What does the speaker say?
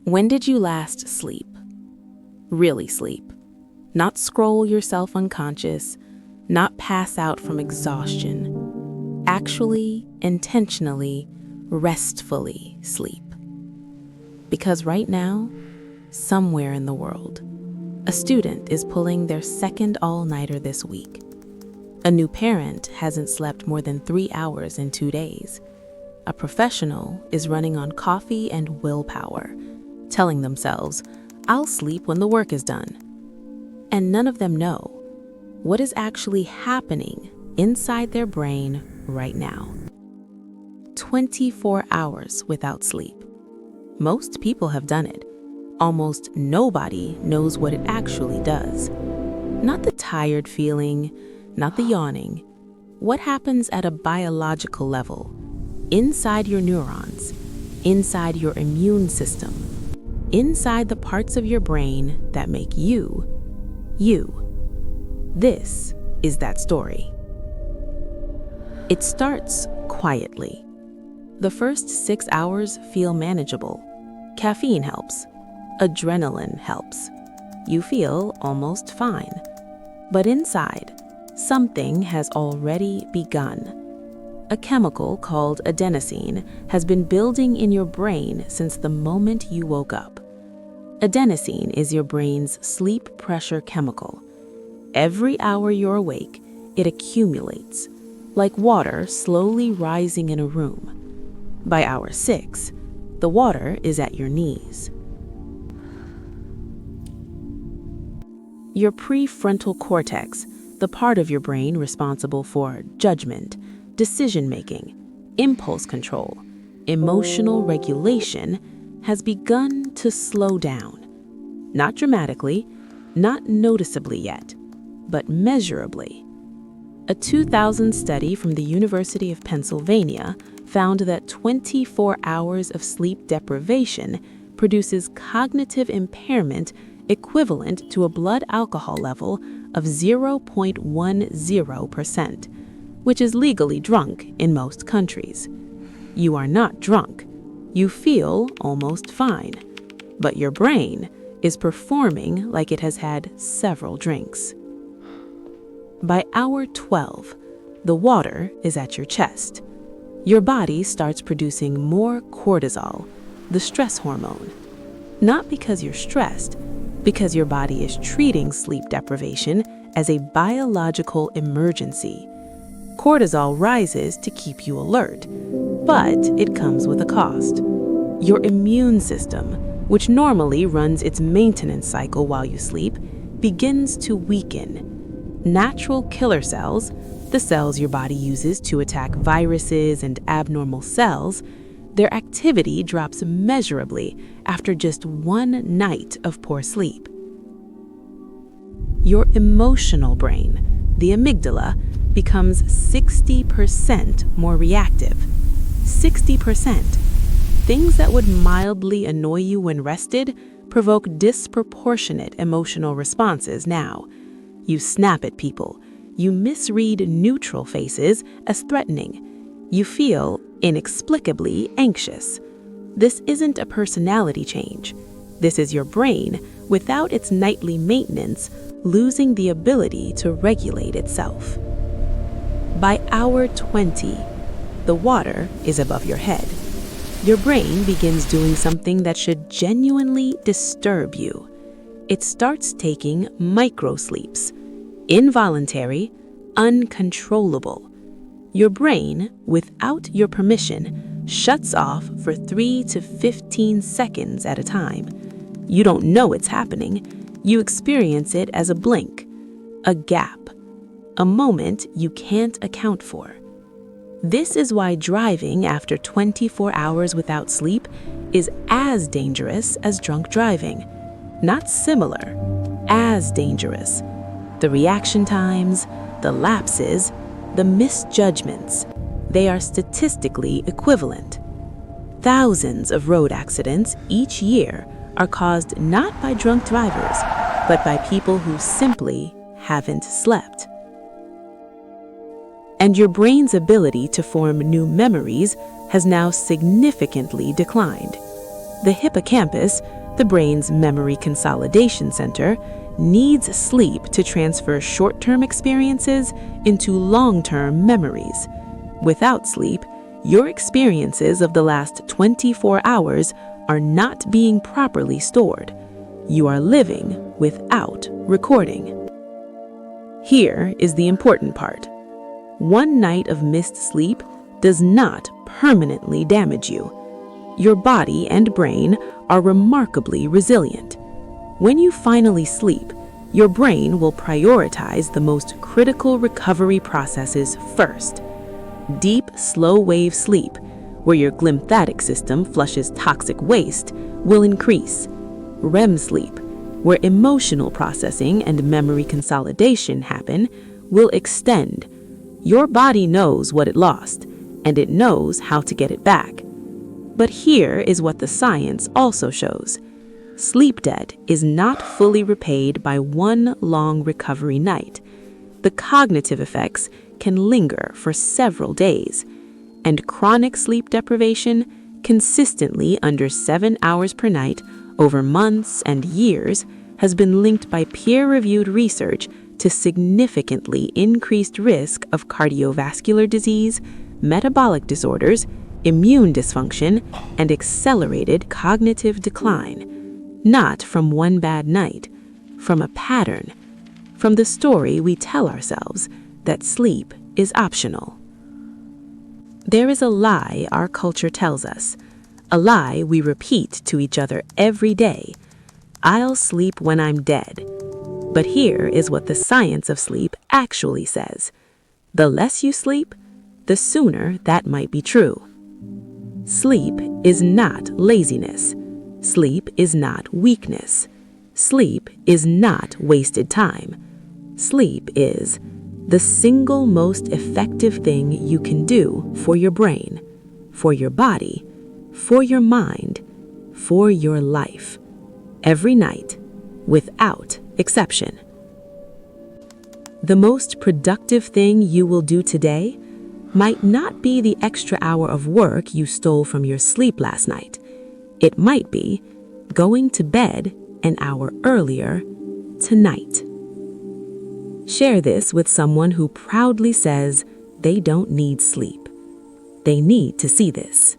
When did you last sleep? Really sleep. Not scroll yourself unconscious, not pass out from exhaustion. Actually, intentionally, restfully sleep. Because right now, somewhere in the world, a student is pulling their second all-nighter this week. A new parent hasn't slept more than 3 hours in 2 days. A professional is running on coffee and willpower, telling themselves, "I'll sleep when the work is done." And none of them know what is actually happening inside their brain right now. 24 hours without sleep. Most people have done it. Almost nobody knows what it actually does. Not the tired feeling, not the yawning. What happens at a biological level, inside your neurons, inside your immune system, inside the parts of your brain that make you, you. This is that story. It starts quietly. The first 6 hours feel manageable. Caffeine helps. Adrenaline helps. You feel almost fine. But inside, something has already begun. A chemical called adenosine has been building in your brain since the moment you woke up. Adenosine is your brain's sleep pressure chemical. Every hour you're awake, it accumulates, like water slowly rising in a room. By hour 6, the water is at your knees. Your prefrontal cortex, the part of your brain responsible for judgment, decision-making, impulse control, emotional regulation, has begun to slow down. Not dramatically, not noticeably yet, but measurably. A 2000 study from the University of Pennsylvania found that 24 hours of sleep deprivation produces cognitive impairment equivalent to a blood alcohol level of 0.10%, which is legally drunk in most countries. You are not drunk. You feel almost fine, but your brain is performing like it has had several drinks. By hour 12, the water is at your chest. Your body starts producing more cortisol, the stress hormone. Not because you're stressed, because your body is treating sleep deprivation as a biological emergency. Cortisol rises to keep you alert, but it comes with a cost. Your immune system, which normally runs its maintenance cycle while you sleep, begins to weaken. Natural killer cells, the cells your body uses to attack viruses and abnormal cells, their activity drops measurably after just one night of poor sleep. Your emotional brain, the amygdala, becomes 60% more reactive. 60%. Things that would mildly annoy you when rested provoke disproportionate emotional responses now. You snap at people. You misread neutral faces as threatening. You feel inexplicably anxious. This isn't a personality change. This is your brain, without its nightly maintenance, losing the ability to regulate itself. By hour 20, the water is above your head. Your brain begins doing something that should genuinely disturb you. It starts taking micro-sleeps, involuntary, uncontrollable. Your brain, without your permission, shuts off for 3 to 15 seconds at a time. You don't know it's happening. You experience it as a blink, a gap, a moment you can't account for. This is why driving after 24 hours without sleep is as dangerous as drunk driving. Not similar, as dangerous. The reaction times, the lapses, the misjudgments, they are statistically equivalent. Thousands of road accidents each year are caused not by drunk drivers, but by people who simply haven't slept. And your brain's ability to form new memories has now significantly declined. The hippocampus, the brain's memory consolidation center, needs sleep to transfer short-term experiences into long-term memories. Without sleep, your experiences of the last 24 hours are not being properly stored. You are living without recording. Here is the important part. One night of missed sleep does not permanently damage you. Your body and brain are remarkably resilient. When you finally sleep, your brain will prioritize the most critical recovery processes first. Deep, slow-wave sleep, where your glymphatic system flushes toxic waste, will increase. REM sleep, where emotional processing and memory consolidation happen, will extend. Your body knows what it lost, and it knows how to get it back. But here is what the science also shows. Sleep debt is not fully repaid by one long recovery night. The cognitive effects can linger for several days, and chronic sleep deprivation, consistently under 7 hours per night over months and years, has been linked by peer-reviewed research to significantly increased risk of cardiovascular disease, metabolic disorders, immune dysfunction, and accelerated cognitive decline. Not from one bad night, from a pattern, from the story we tell ourselves that sleep is optional. There is a lie our culture tells us, a lie we repeat to each other every day. I'll sleep when I'm dead. But here is what the science of sleep actually says. The less you sleep, the sooner that might be true. Sleep is not laziness. Sleep is not weakness. Sleep is not wasted time. Sleep is the single most effective thing you can do for your brain, for your body, for your mind, for your life. Every night, without exception. The most productive thing you will do today might not be the extra hour of work you stole from your sleep last night. It might be going to bed an hour earlier tonight. Share this with someone who proudly says they don't need sleep. They need to see this.